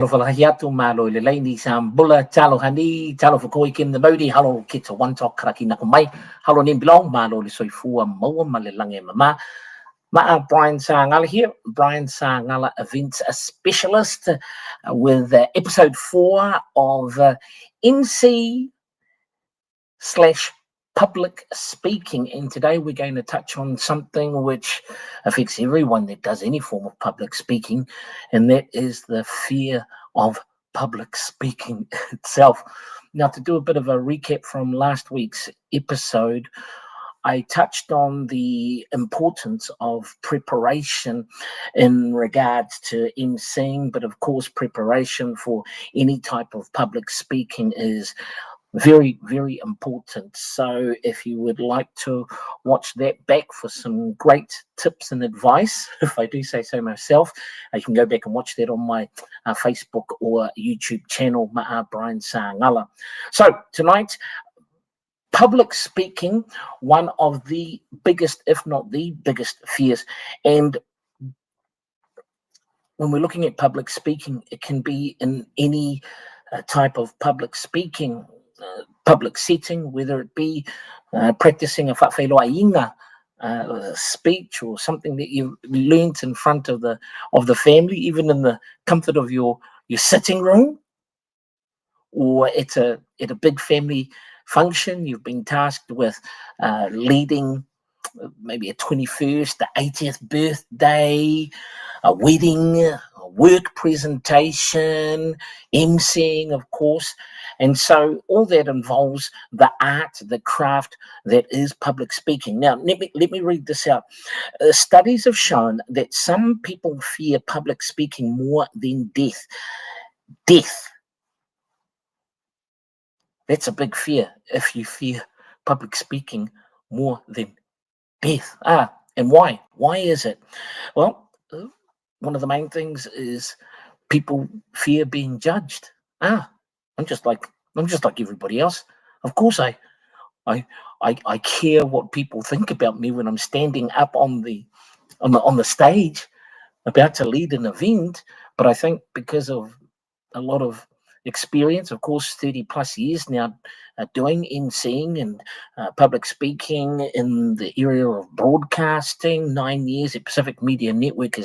Whalahiatu malo le leini sam bula talo hani talo whakoi kim the mauri halo ki to one talk karaki nako mai halo ni bilong malo le soifua maua ma le lange mama. Ma'a Brian Sangala here, Brian Sangala events specialist with episode 4 of MC slash public speaking, and today we're going to touch on something which affects everyone that does any form of public speaking, and that is the fear of public speaking itself. Now, to do a bit of a recap from last week's episode, I touched on the importance of preparation in regards to emceeing, but of course preparation for any type of public speaking is very, very important. So if you would like to watch that back for some great tips and advice, if I do say so myself, you can go back and watch that on my Facebook or YouTube channel, Ma'a Brian Sangala. So tonight, public speaking, one of the biggest, if not the biggest fears. And when we're looking at public speaking, it can be in any type of public speaking, public setting, whether it be practicing a whawhailoainga speech or something that you learnt in front of the family, even in the comfort of your sitting room, or at a big family function. You've been tasked with leading maybe a 21st, the 80th birthday, a wedding, a work presentation, emceeing, of course. And so all that involves the art, the craft that is public speaking. Now, let me read this out. Studies have shown that some people fear public speaking more than death. Death. That's a big fear if you fear public speaking more than death. And why? Why is it? Well, one of the main things is people fear being judged. I'm just like everybody else. Of course, I care what people think about me when I'm standing up on the stage about to lead an event. But I think because of a lot of experience, of course, 30 plus years now doing emceeing and public speaking in the area of broadcasting, 9 years at Pacific Media Network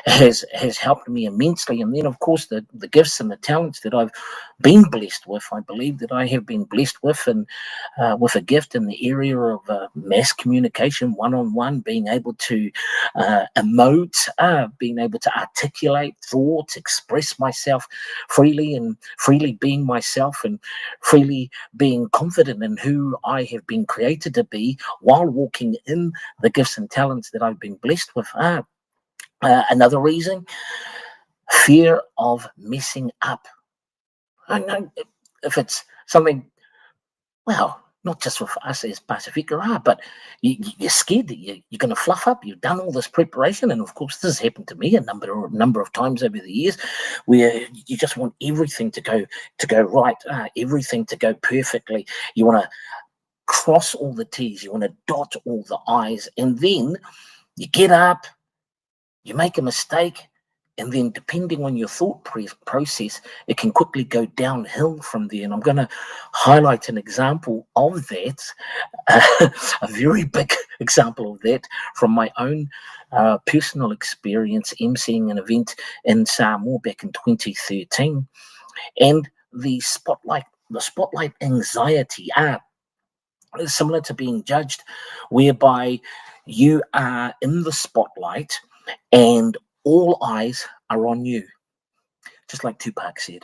has helped me immensely. And then, of course, the gifts and the talents that I've been blessed with, I believe that I have been blessed with, and with a gift in the area of mass communication, one-on-one, being able to emote, being able to articulate thoughts, express myself freely, and freely being myself, and freely being confident in who I have been created to be while walking in the gifts and talents that I've been blessed with. Another reason, fear of messing up. I know if it's something, well, not just with us as Pacifica, but you're scared that you're going to fluff up. You've done all this preparation, and of course, this has happened to me a number of times over the years, where you just want everything to go right, everything to go perfectly. You want to cross all the T's, you want to dot all the I's, and then you get up, you make a mistake, and then depending on your thought process, it can quickly go downhill from there. And I'm going to highlight an example of that, a very big example of that from my own personal experience emceeing an event in Samoa back in 2013. And the spotlight anxiety is similar to being judged, whereby you are in the spotlight and all eyes are on you. Just like Tupac said,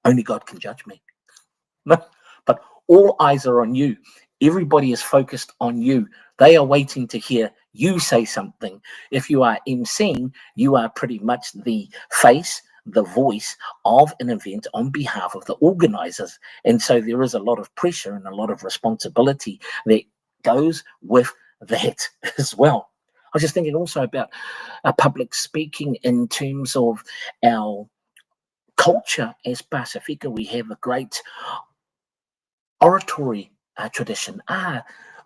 only God can judge me. No, but all eyes are on you. Everybody is focused on you. They are waiting to hear you say something. If you are emceeing, you are pretty much the face, the voice of an event on behalf of the organizers. And so there is a lot of pressure and a lot of responsibility that goes with that as well. I was just thinking also about public speaking in terms of our culture as Pacifica. We have a great oratory tradition,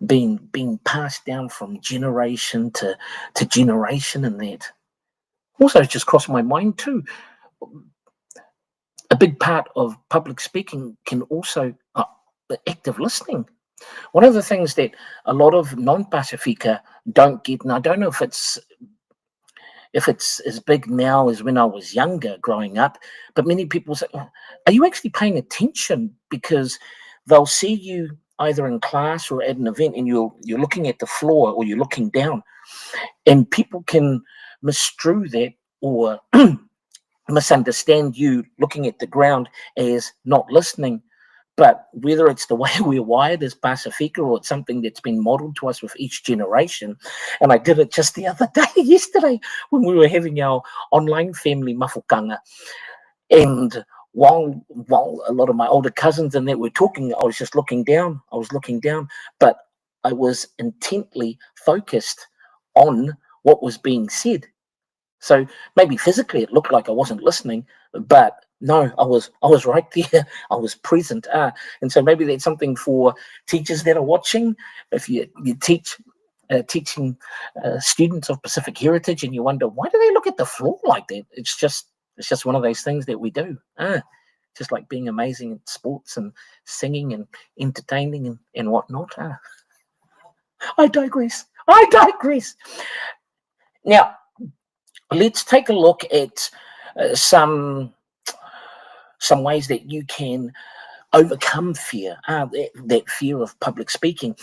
being passed down from generation to generation, and that also just crossed my mind too. big part of public speaking can also active listening. One of the things that a lot of non-Pasifika don't get, and I don't know if it's as big now as when I was younger growing up, but many people say, "Oh, are you actually paying attention?" Because they'll see you either in class or at an event and you're looking at the floor or you're looking down, and people can misconstrue that or misunderstand you looking at the ground as not listening. But whether it's the way we're wired as Pasifika or it's something that's been modeled to us with each generation, and I did it just the other day, yesterday, when we were having our online family mafukanga, and while a lot of my older cousins and that were talking, I was just looking down. I was looking down, but I was intently focused on what was being said. So maybe physically it looked like I wasn't listening, but no, I was right there. I was present. And so maybe that's something for teachers that are watching. If you teaching students of Pacific heritage, and you wonder why do they look at the floor like that? It's just one of those things that we do. Just like being amazing at sports and singing and entertaining and whatnot. I digress. Now, let's take a look at some ways that you can overcome fear, that fear of public speaking.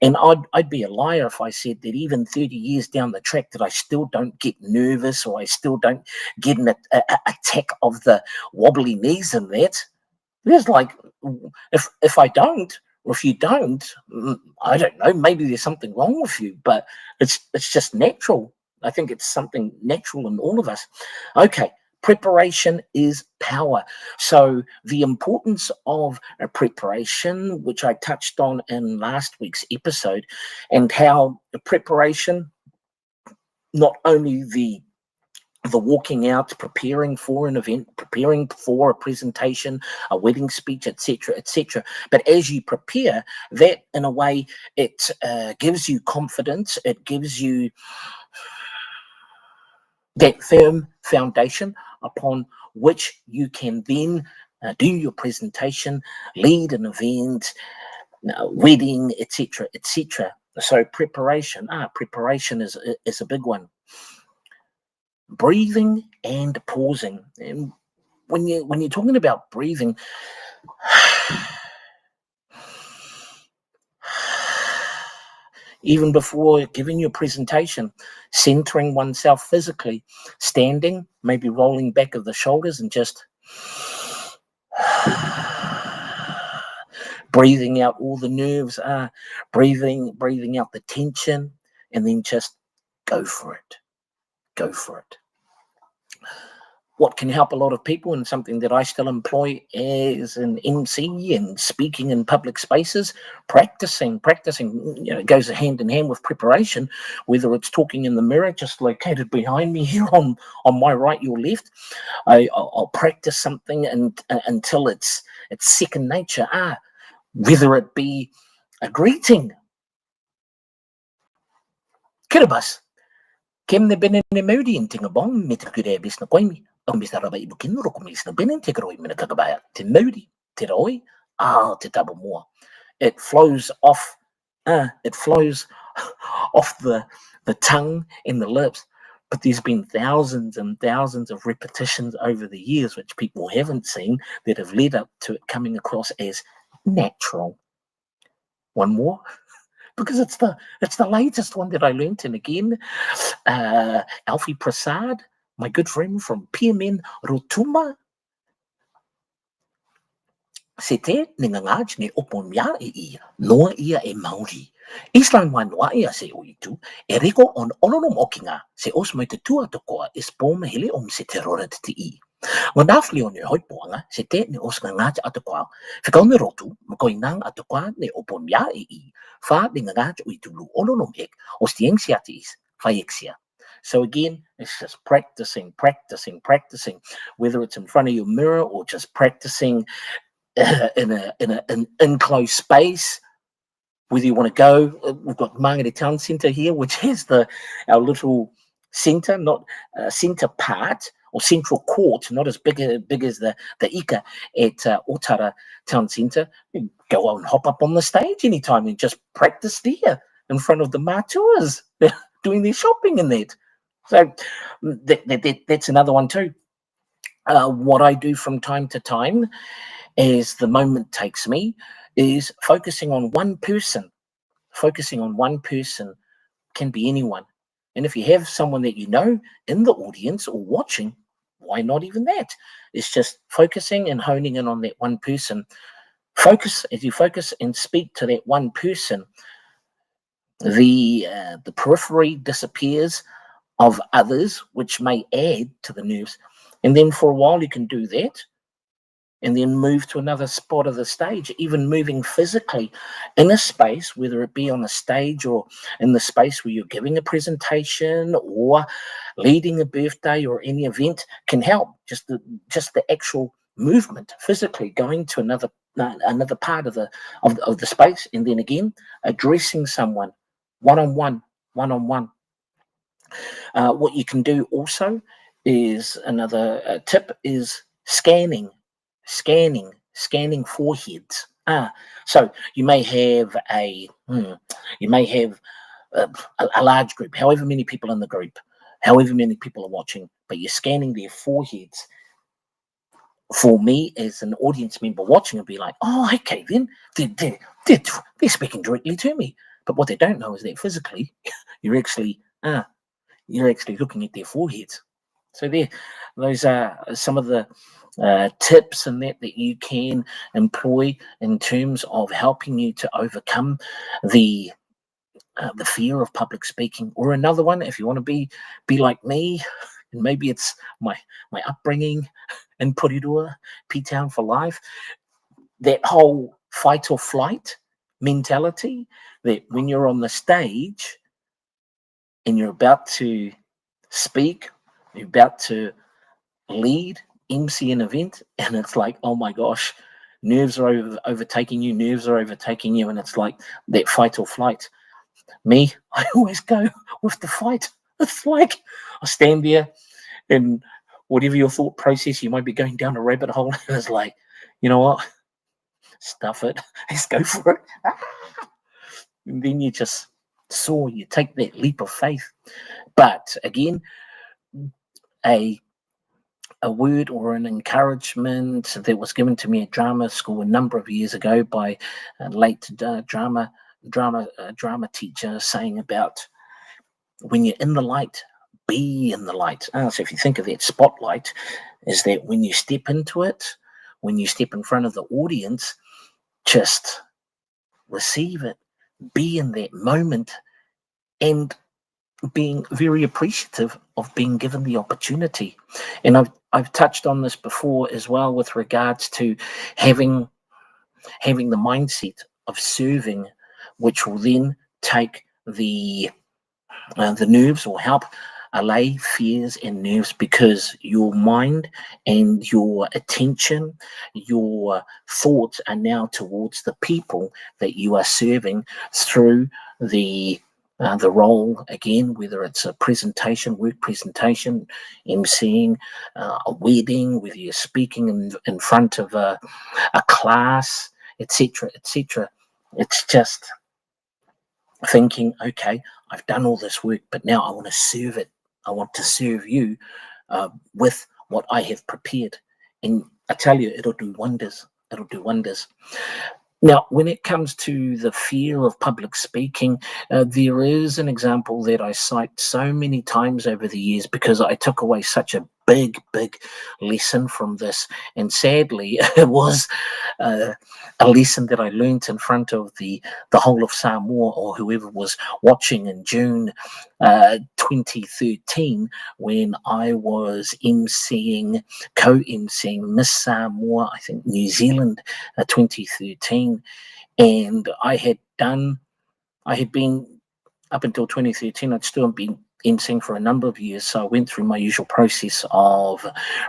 And I'd be a liar if I said that even 30 years down the track that I still don't get nervous or I still don't get an attack of the wobbly knees and that. There's like, if I don't, or if you don't, I don't know, maybe there's something wrong with you, but it's just natural. I think it's something natural in all of us. Okay, preparation is power. So the importance of a preparation, which I touched on in last week's episode, and how the preparation, not only the walking out, preparing for an event, preparing for a presentation, a wedding speech, etc., etc. But as you prepare, that in a way, it gives you confidence. It gives you that firm foundation upon which you can then do your presentation, lead an event, wedding, etc., etc. So preparation is a big one. Breathing and pausing. And when you're talking about breathing, even before giving your presentation, centering oneself physically, standing, maybe rolling back of the shoulders and just breathing out all the nerves, breathing out the tension, and then just go for it. Go for it. What can help a lot of people, and something that I still employ as an MC and speaking in public spaces, practicing, it goes hand in hand with preparation, whether it's talking in the mirror, just located behind me here on my right, your left. I'll practice something until it's second nature. Whether it be a greeting. Kiribas. Kem ne benen ne mauri in tinga bong mit kure bis na koimi. Mr. Rabai Bukin, Rokumis, no Benin, take away Minakabaya, Timodi, Tiroi, Titaba more. It flows off, off the tongue and the lips. But there's been thousands and thousands of repetitions over the years, which people haven't seen, that have led up to it coming across as natural. One more. Because it's the latest one that I learnt, and again, Alfie Prasad, my good friend from PMN Rotuma, Sete ningangaj ne opomia I noa ia e Maori. Islan wan wa ia se oitu, e reko on ononom okinga, se os mai te tua tokoa is poma hele se terora te I. Wanafli on your hoipoanga, se te ne os ngangaj atokoa, fikau me rotu, makoinang atokoa ne opomia I, fa ningangaj oitulu ononom ek, os tiengsiatis, faexia. So again, it's just practicing, whether it's in front of your mirror or just practicing in an enclosed space. Whether you want to go, we've got Mangere Town Centre here, which has our little centre, not centre part or Central Court, not as big as the Ika at Otara Town Centre. You go and hop up on the stage anytime and just practice there in front of the matuas doing their shopping and that. So that's another one too. What I do from time to time, as the moment takes me, is focusing on one person. Focusing on one person, can be anyone. And if you have someone that you know in the audience or watching, why not even that? It's just focusing and honing in on that one person. Focus, as you focus and speak to that one person, the periphery disappears of others, which may add to the nerves. And then for a while you can do that, and then move to another spot of the stage, even moving physically in a space, whether it be on a stage or in the space where you're giving a presentation or leading a birthday or any event, can help. Just the actual movement, physically going to another part of the space, and then again addressing someone one-on-one. What you can do also is another tip is scanning foreheads. So you may have a large group, however many people in the group, however many people are watching, but you're scanning their foreheads. For me, as an audience member watching, it'd be like, oh, okay, then they're speaking directly to me. But what they don't know is that physically, you're actually looking at their foreheads. So those are some of the tips and that you can employ in terms of helping you to overcome the fear of public speaking. Or another one, if you want to be like me, and maybe it's my upbringing in Porirua, P-Town for life, that whole fight or flight mentality, that when you're on the stage and you're about to speak, you're about to lead, MC an event, and it's like, oh my gosh, nerves are overtaking you, and it's like that fight or flight. Me, I always go with the fight. It's like I stand there, and whatever your thought process, you might be going down a rabbit hole, and it's like, you know what, stuff it, let's go for it. And then you just soar, you take that leap of faith. But again, a word or an encouragement that was given to me at drama school a number of years ago by a late drama teacher, saying about when you're in the light, be in the light. So if you think of that spotlight, is that when you step into it, when you step in front of the audience, just receive it, be in that moment, and being very appreciative of being given the opportunity. And I've touched on this before as well, with regards to having the mindset of serving, which will then take the nerves, or help allay fears and nerves, because your mind and your attention, your thoughts are now towards the people that you are serving through the role, again, whether it's a presentation, work presentation, emceeing, a wedding, whether you're speaking in front of a class, etc. It's just thinking, okay, I've done all this work, but now I want to serve it. I want to serve you with what I have prepared. And I tell you, it'll do wonders. It'll do wonders. Now, when it comes to the fear of public speaking, there is an example that I cite so many times over the years, because I took away such a big lesson from this. And sadly, it was a lesson that I learnt in front of the whole of Samoa, or whoever was watching, in June 2013, when I was co-emceeing Miss Samoa, I think New Zealand 2013. And I had been, up until 2013, I'd still been emceeing for a number of years, so I went through my usual process of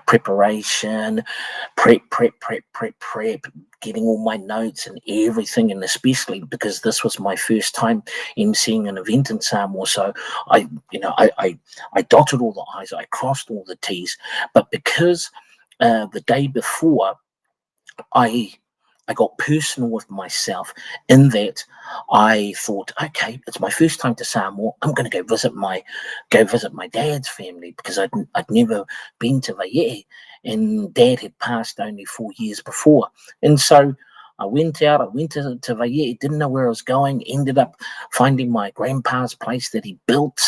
preparation, prep, getting all my notes and everything, and especially because this was my first time emceeing an event in Samoa, so I dotted all the I's, I crossed all the T's, but because the day before, I got personal with myself in that I thought, okay, it's my first time to Samoa. I'm going to go visit my dad's family, because I'd never been to Vaiere, and Dad had passed only 4 years before. And so I went to Vaiere, didn't know where I was going, ended up finding my grandpa's place that he built,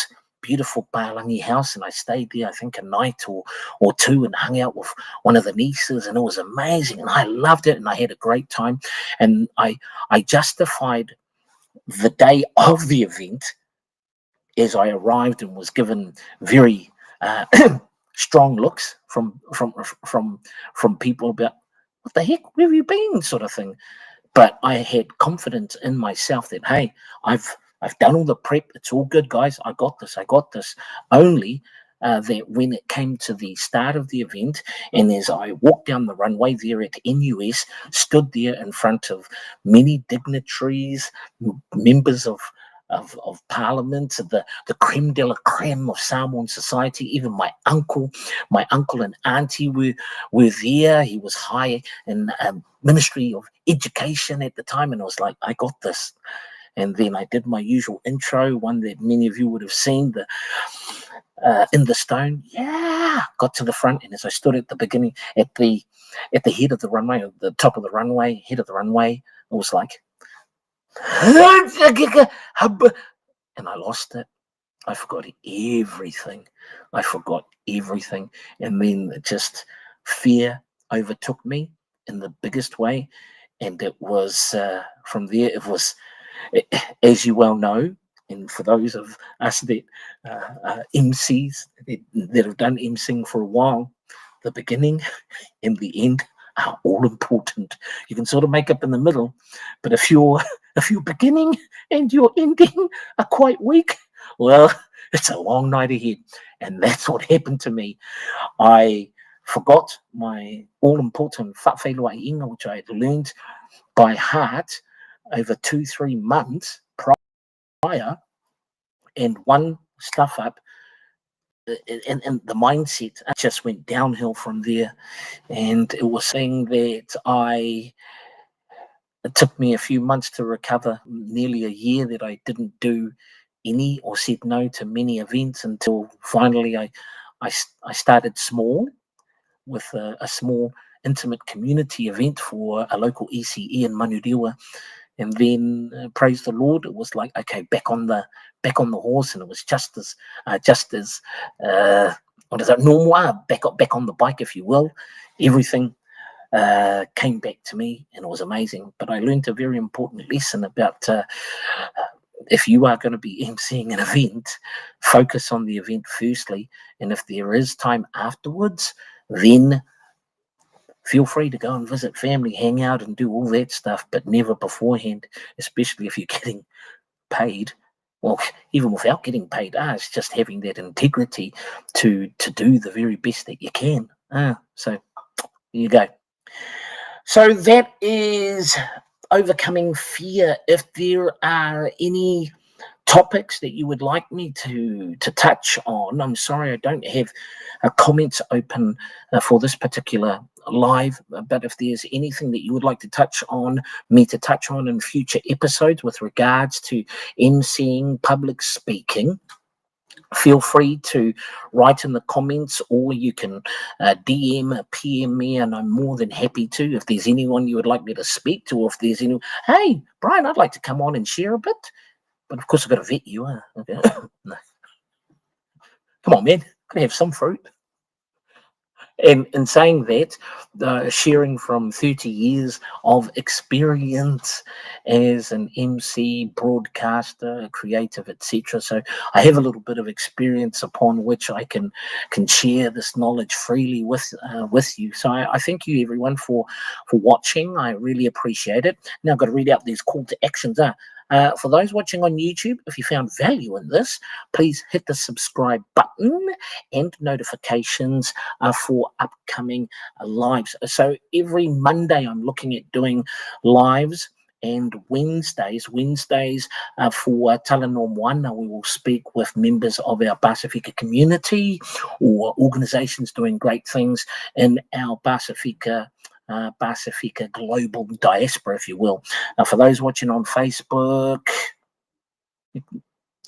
beautiful Palangi house, and I stayed there, I think, a night or two, and hung out with one of the nieces, and it was amazing, and I loved it, and I had a great time. And I justified the day of the event as I arrived and was given very strong looks from people about, what the heck, where have you been, sort of thing. But I had confidence in myself that, hey, I've done all the prep. It's all good, guys. I got this. Only that when it came to the start of the event, and as I walked down the runway there at NUS, stood there in front of many dignitaries, members of Parliament, the creme de la creme of Samoan society. Even my uncle and auntie were there. He was high in Ministry of Education at the time, and I was like, I got this. And then I did my usual intro, one that many of you would have seen, the in the stone. Yeah, got to the front, and as I stood at the beginning, at the head of the runway, at the top of the runway, head of the runway, it was like, and I lost it. I forgot everything. And then just fear overtook me in the biggest way. And it was from there, it was, as you well know, and for those of us that MCs that have done MCing for a while, the beginning and the end are all important. You can sort of make up in the middle, but if your beginning and your ending are quite weak, well, it's a long night ahead. And that's what happened to me. I forgot my all-important whawhailua inga, which I had learned by heart over 2-3 months prior, and one stuff up, and the mindset just went downhill from there. And it was saying that it took me a few months to recover, nearly a year that I didn't do any or said no to many events, until finally I started small with a small intimate community event for a local ECE in Manurewa. And then praise the Lord, it was like, okay, back on the horse, and it was just as what is that, normal, back on the bike, if you will. Everything came back to me, and it was amazing. But I learned a very important lesson about if you are going to be emceeing an event, focus on the event firstly, and if there is time afterwards, then feel free to go and visit family, hang out, and do all that stuff, but never beforehand, especially if you're getting paid. Well, even without getting paid, it's just having that integrity to do the very best that you can. So there you go. So that is overcoming fear. If there are any topics that you would like me to touch on, I'm sorry I don't have comments open for this particular live, but if there's anything that you would like to touch on in future episodes with regards to emceeing, public speaking, feel free to write in the comments, or you can PM me, and I'm more than happy to. If there's anyone you would like me to speak to, or if there's any, hey Brian, I'd like to come on and share a bit, but of course I've got to vet you. Okay. No. Come on, man, gotta have some fruit. And in saying that, sharing from 30 years of experience as an MC, broadcaster, creative, etc. So I have a little bit of experience upon which I can share this knowledge freely with you. So I thank you everyone for watching. I really appreciate it. Now I've got to read out these call to actions. For those watching on YouTube, if you found value in this, please hit the subscribe button and notifications for upcoming lives. So every Monday I'm looking at doing lives, and Wednesdays for Talanorm One, we will speak with members of our Pasifika community or organizations doing great things in our Pasifika global diaspora, if you will. Now, for those watching on Facebook,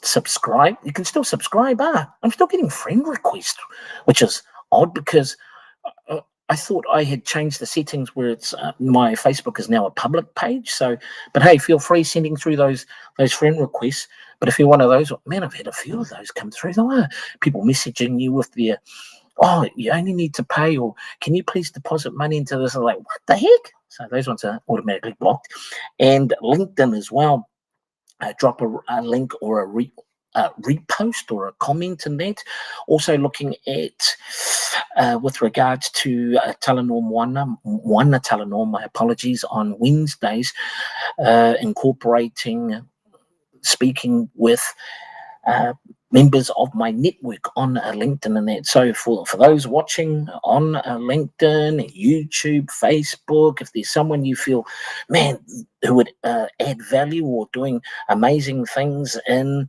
subscribe. You can still subscribe. I'm still getting friend requests, which is odd because I thought I had changed the settings where it's my Facebook is now a public page. So, but hey, feel free sending through those friend requests. But if you're one of those, man, I've had a few of those come through. People messaging you with their, oh, you only need to pay, or can you please deposit money into this? I'm like, what the heck? So those ones are automatically blocked. And LinkedIn as well. Drop a link or a repost or a comment in that. Also looking at with regards to Talanorm One Talanorm, my apologies, on Wednesdays, incorporating speaking with members of my network on LinkedIn and that. So for those watching on LinkedIn, YouTube, Facebook, if there's someone you feel, man, who would add value or doing amazing things in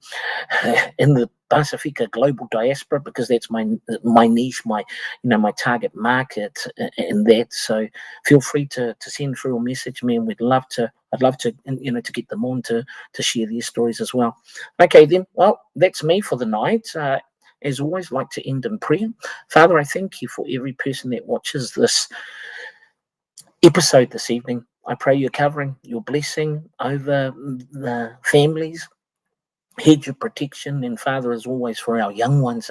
the Pasifika global diaspora, because that's my niche, my target market in that. So feel free to send through a message me, and I'd love to to get them on to share their stories as well. Okay then, well, that's me for the night. As always, like to end in prayer. Father, I thank you for every person that watches this episode this evening. I pray you're covering, your blessing over the families, hedge of protection, and Father, as always, for our young ones,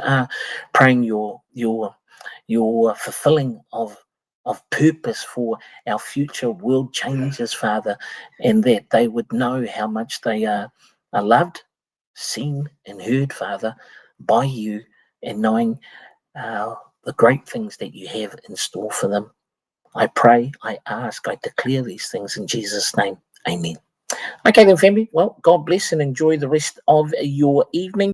praying your fulfilling of purpose for our future world changes, Father, and that they would know how much they are loved, seen, and heard, Father, by you, and knowing the great things that you have in store for them. I pray, I ask, I declare these things in Jesus' name. Amen. Okay then, family. Well, God bless and enjoy the rest of your evening.